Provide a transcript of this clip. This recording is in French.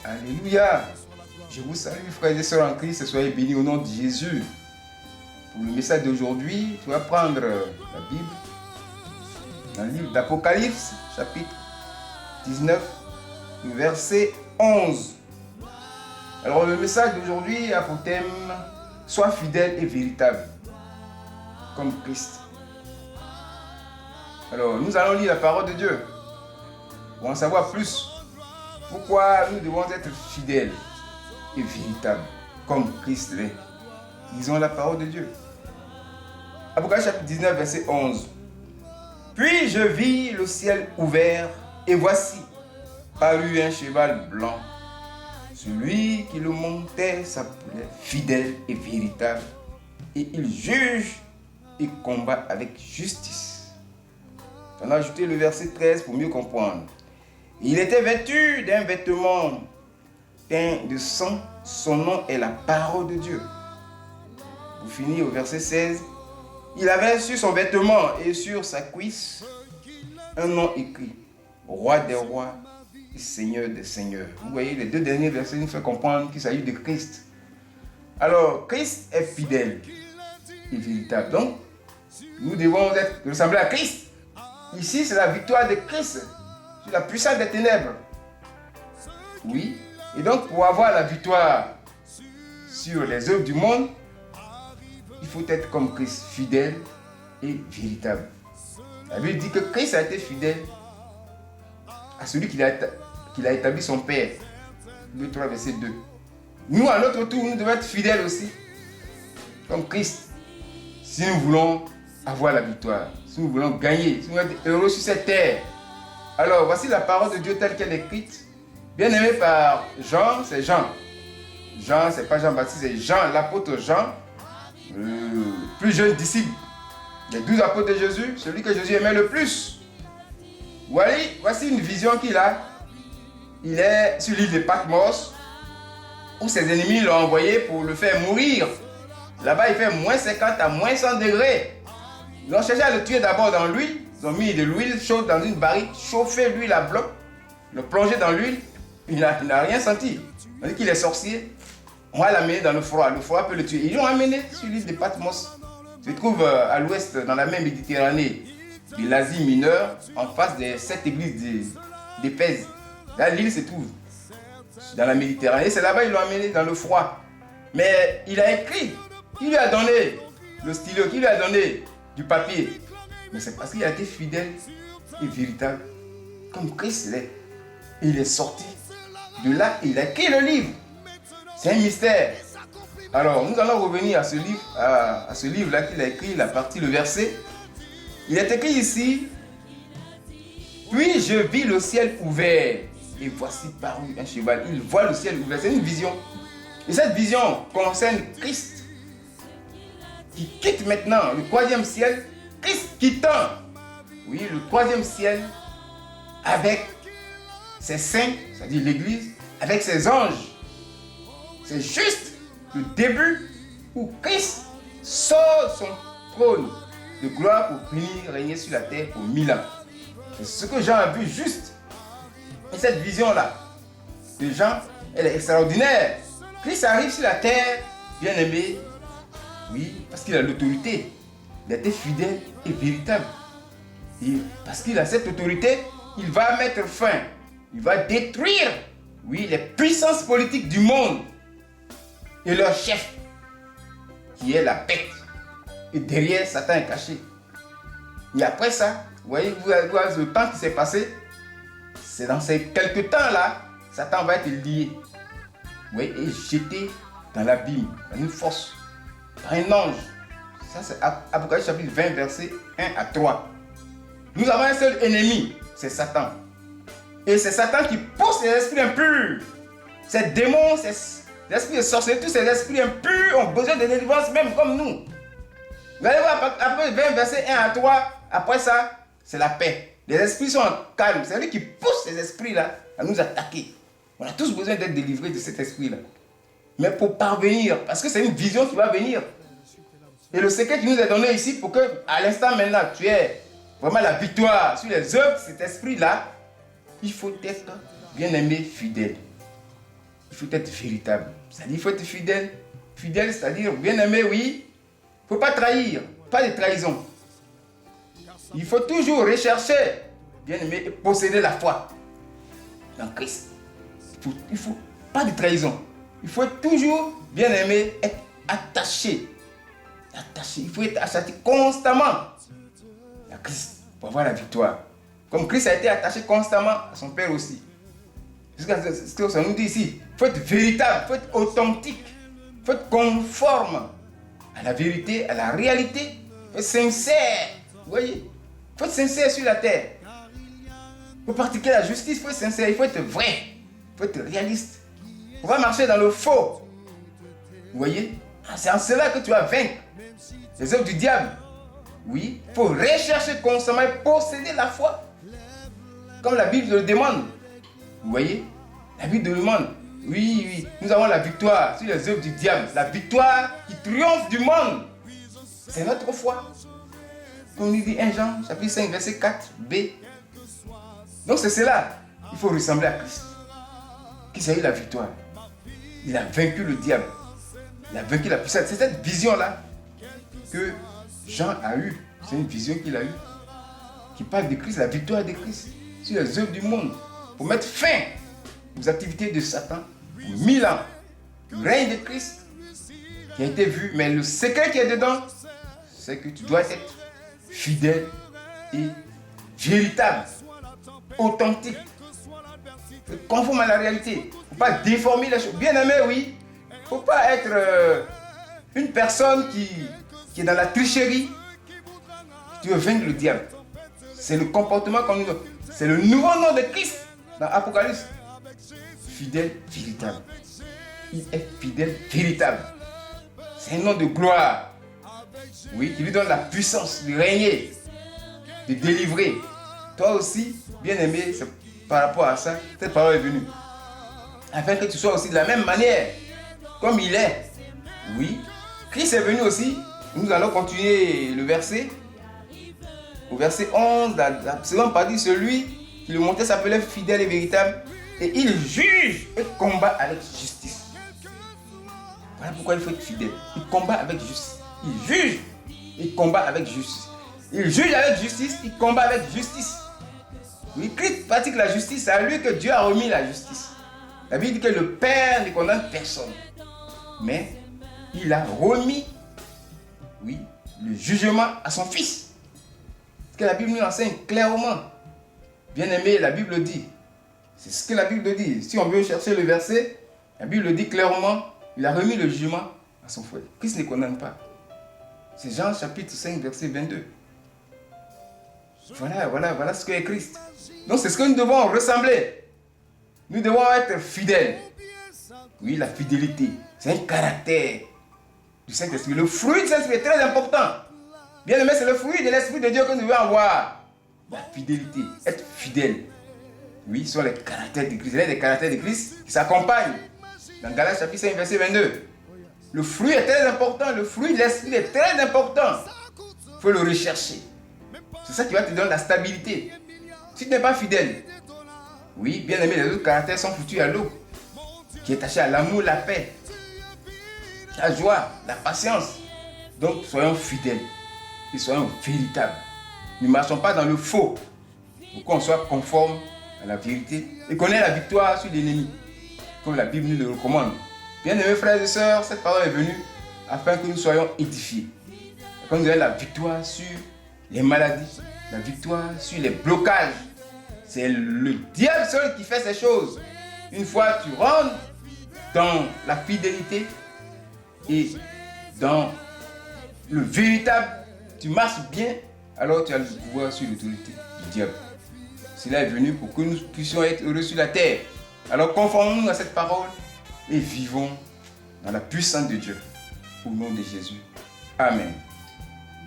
Alléluia. Je vous salue, frères et sœurs en Christ, soyez bénis au nom de Jésus. Pour le message d'aujourd'hui, tu vas prendre la Bible dans le livre d'Apocalypse, chapitre 19, verset 11. Alors le message d'aujourd'hui a pour thème « Sois fidèle et véritable, comme Christ ». Alors nous allons lire la parole de Dieu pour en savoir plus. Pourquoi nous devons être fidèles et véritables, comme Christ l'est. Lisons la parole de Dieu. Apocalypse chapitre 19, verset 11. Puis je vis le ciel ouvert, et voici, parut un cheval blanc. Celui qui le montait s'appelait fidèle et véritable, et il juge et combat avec justice. On a ajouté le verset 13 pour mieux comprendre. Il était vêtu d'un vêtement teint de sang, son nom est la parole de Dieu. Pour finir au verset 16, il avait sur son vêtement et sur sa cuisse un nom écrit, Roi des rois et Seigneur des seigneurs. Vous voyez, les deux derniers versets nous font comprendre qu'il s'agit de Christ. Alors, Christ est fidèle et véritable. Donc, nous devons ressembler à Christ. Ici, c'est la victoire de Christ sur la puissance des ténèbres. Oui. Et donc, pour avoir la victoire sur les œuvres du monde, il faut être comme Christ, fidèle et véritable. La Bible dit que Christ a été fidèle à celui qu'il a établi son Père. Luc 3, verset 2. Nous, à notre tour, nous devons être fidèles aussi, comme Christ, si nous voulons avoir la victoire, si nous voulons gagner, si nous voulons être heureux sur cette terre. Alors, voici la parole de Dieu telle qu'elle est écrite, bien aimée par Jean, c'est Jean. Jean, c'est pas Jean-Baptiste, c'est Jean, l'apôtre Jean, le plus jeune disciple des 12 apôtres de Jésus, celui que Jésus aimait le plus. Voici une vision qu'il a. Il est sur l'île de Patmos, où ses ennemis l'ont envoyé pour le faire mourir. Là-bas, il fait moins 50 à moins 100 degrés. Ils ont cherché à le tuer d'abord dans l'huile. Ils ont mis de l'huile chaude dans une barrique, chauffé l'huile à bloc, le plongé dans l'huile. Il n'a rien senti. On dit qu'il est sorcier. On va l'amener dans le froid. Le froid peut le tuer. Ils l'ont amené sur l'île de Patmos. Il se trouve à l'ouest, dans la mer Méditerranée de l'Asie mineure, en face de cette église d'Éphèse. Là, l'île se trouve dans la Méditerranée. C'est là-bas qu'ils l'ont amené dans le froid. Mais il a écrit. Qui lui a donné le stylo? Qui lui a donné du papier? Mais c'est parce qu'il a été fidèle et véritable, comme Christ l'est. Il est sorti de là et il a écrit le livre. C'est un mystère. Alors, nous allons revenir à ce livre, à ce livre-là qu'il a écrit, la partie, le verset. Il est écrit ici, puis je vis le ciel ouvert, et voici parut un cheval. Il voit le ciel ouvert, c'est une vision. Et cette vision concerne Christ, qui quitte maintenant le troisième ciel, Christ quittant, oui, le troisième ciel, avec ses saints, c'est-à-dire l'Église, avec ses anges. C'est juste le début où Christ sort son trône de gloire pour venir régner sur la terre pour 1000 ans. C'est ce que Jean a vu juste. Et cette vision-là de Jean, elle est extraordinaire. Christ arrive sur la terre, bien aimé, oui, parce qu'il a l'autorité. Il a été fidèle et véritable. Et parce qu'il a cette autorité, il va mettre fin, il va détruire, oui, les puissances politiques du monde et leur chef, qui est la bête. Et derrière, Satan est caché. Et après ça, vous voyez le temps qui s'est passé, c'est dans ces quelques temps-là, Satan va être lié, oui, et jeté dans l'abîme, dans une fosse, par un ange. Ça, c'est Apocalypse chapitre 20, versets 1 à 3. Nous avons un seul ennemi, c'est Satan. Et c'est Satan qui pousse les esprits impurs. Ces démons, ces esprits de sorcellerie, tous ces esprits impurs ont besoin de délivrance, même comme nous. Vous allez voir, après 20, versets 1 à 3, après ça, c'est la paix. Les esprits sont en calme. C'est lui qui pousse ces esprits-là à nous attaquer. On a tous besoin d'être délivrés de cet esprit-là. Mais pour parvenir, parce que c'est une vision qui va venir. Et le secret qui nous est donné ici pour que, à l'instant maintenant, tu aies vraiment la victoire sur les œuvres de cet esprit-là, il faut être bien aimé, fidèle. il faut être véritable. C'est-à-dire, il faut être fidèle. Fidèle, c'est-à-dire bien-aimé, oui. Il ne faut pas trahir, pas de trahison. Il faut toujours rechercher, bien-aimé, et posséder la foi dans Christ. Il faut pas de trahison. Il faut toujours, bien-aimé, être attaché. Il faut être attaché constamment à Christ pour avoir la victoire. Comme Christ a été attaché constamment à son Père aussi. C'est ce que ça nous dit ici. Il faut être véritable, il faut être authentique, il faut être conforme à la vérité, à la réalité. Il faut être sincère. Vous voyez? Il faut être sincère sur la terre. Pour pratiquer la justice, il faut être sincère, il faut être vrai, il faut être réaliste. Il ne faut pas marcher dans le faux. Vous voyez? C'est en cela que tu vas vaincre les œuvres du diable. Oui, il faut rechercher constamment et posséder la foi. Comme la Bible le demande. Vous voyez? La Bible le demande. Oui, nous avons la victoire sur les œuvres du diable. La victoire qui triomphe du monde. C'est notre foi. Comme nous dit 1 Jean, chapitre 5, verset 4b. Donc c'est cela. Il faut ressembler à Christ. Qui a eu la victoire. Il a vaincu le diable. Il a vaincu la puissance. C'est cette vision-là que Jean a eue. C'est une vision qu'il a eue. Qui parle de Christ, la victoire de Christ sur les œuvres du monde. Pour mettre fin aux activités de Satan. Pour 1000 ans. Le règne de Christ qui a été vu. Mais le secret qui est dedans, c'est que tu dois être fidèle et véritable. Authentique. Conforme à la réalité. Il ne faut pas déformer les choses. Bien aimé, oui. Il ne faut pas être une personne qui est dans la tricherie. Tu veux vaincre le diable. C'est le comportement qu'on nous donne. C'est le nouveau nom de Christ dans Apocalypse. Fidèle, véritable. Il est fidèle, véritable. C'est un nom de gloire. Oui, qui lui donne la puissance de régner, de délivrer. Toi aussi, bien aimé, c'est par rapport à ça, cette parole est venue. Afin que tu sois aussi de la même manière, comme il est. Oui, Christ est venu aussi. Nous allons continuer le verset. Au verset 11, la seconde partie, celui qui le montait s'appelait fidèle et véritable. Et il juge et combat avec justice. Voilà pourquoi il faut être fidèle. Il combat avec justice. Il juge et combat avec justice. Il juge avec justice, il combat avec justice. Oui, Christ pratique la justice, c'est à lui que Dieu a remis la justice. La Bible dit que le Père ne condamne personne. Mais il a remis, oui, le jugement à son Fils. Ce que la Bible nous enseigne clairement. Bien aimé, la Bible dit. C'est ce que la Bible dit. Si on veut chercher le verset, la Bible dit clairement, il a remis le jugement à son frère. Christ ne condamne pas. C'est Jean chapitre 5, verset 22. Voilà ce qu'est Christ. Donc c'est ce que nous devons ressembler. Nous devons être fidèles. Oui, la fidélité, c'est un caractère du Saint-Esprit. Le fruit du Saint-Esprit est très important. Bien aimé, c'est le fruit de l'Esprit de Dieu que nous devons avoir. La fidélité, être fidèle. Oui, ce sont les caractères de Christ. Il y a des caractères de Christ qui s'accompagnent. Dans Galates chapitre 5, verset 22. Le fruit est très important. Le fruit de l'Esprit est très important. Il faut le rechercher. C'est ça qui va te donner la stabilité. Si tu n'es pas fidèle, oui, bien aimé, les autres caractères sont foutus à l'eau. Qui est attaché à l'amour, la paix, la joie, la patience. Donc, soyons fidèles et soyons véritables. Ne marchons pas dans le faux pour qu'on soit conforme à la vérité et qu'on ait la victoire sur l'ennemi, comme la Bible nous le recommande. Bien aimés frères et sœurs, cette parole est venue afin que nous soyons édifiés. Et que nous ayons la victoire sur les maladies, la victoire sur les blocages. C'est le diable seul qui fait ces choses. Une fois tu rentres dans la fidélité et dans le véritable, tu marches bien, alors tu as le pouvoir sur l'autorité du diable. Cela est venu pour que nous puissions être heureux sur la terre. Alors conformons-nous à cette parole et vivons dans la puissance de Dieu. Au nom de Jésus. Amen.